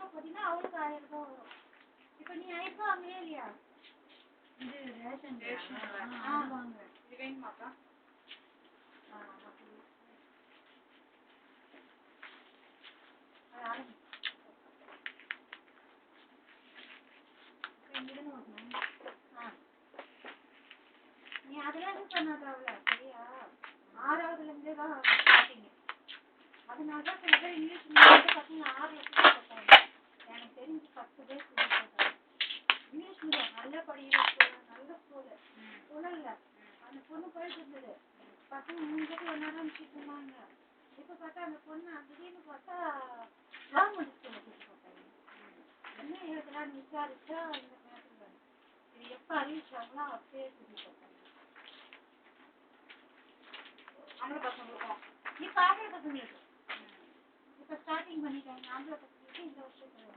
ரூபாய் போட்டீங்கன்னா அவளுக்கு 1000 ரூபாய் வரும். இப்போ நீ 1000 ரூபாய் வாங்குறியா இல்லையா? இது ரேஷன் வாங்க. இது வேணுமாக்கா? நீ அதெல்லாம் இது பண்ணாதவள சரியா? 6வதுலேருந்தே தான் ஸ்டார்டிங். அதனால தான் சில பேர் இங்கிலீஷ் மீடியம் பசங்க 6ல் போட்டாங்க. எனக்கு தெரிஞ்சு 10 பேர் போட்டாங்க. இங்கிலீஷ் மீடியம் நல்லா படிக்கிற ஸ்கூல், நல்ல ஸ்கூலு சொல்லல. அந்த பொண்ணு போயிட்டு இருந்தது. பசங்க 3 பேர் ஒன்றா அனுப்பிச்சிட்டு இருந்தாங்க. இப்போ பார்த்தா அந்த பொண்ணு திடீர்னு பார்த்தா கவர்மெண்ட் ஸ்கூலில் கூப்பிட்டு போட்டாங்க. என்ன எழுதலான்னு விசாரிச்சா இந்த நேரத்தில் இது எப்போ அறிவிச்சாங்களோ அப்பயே கூட்டிட்டு போட்டாங்க. ஆம்பளை பசங்களுக்கும் இப்போ ஆம்பளை பசங்களுக்கு இப்போ ஸ்டார்டிங் பண்ணிட்டாங்க. ஆம்பளை பசங்களுக்கு இந்த வருஷத்துல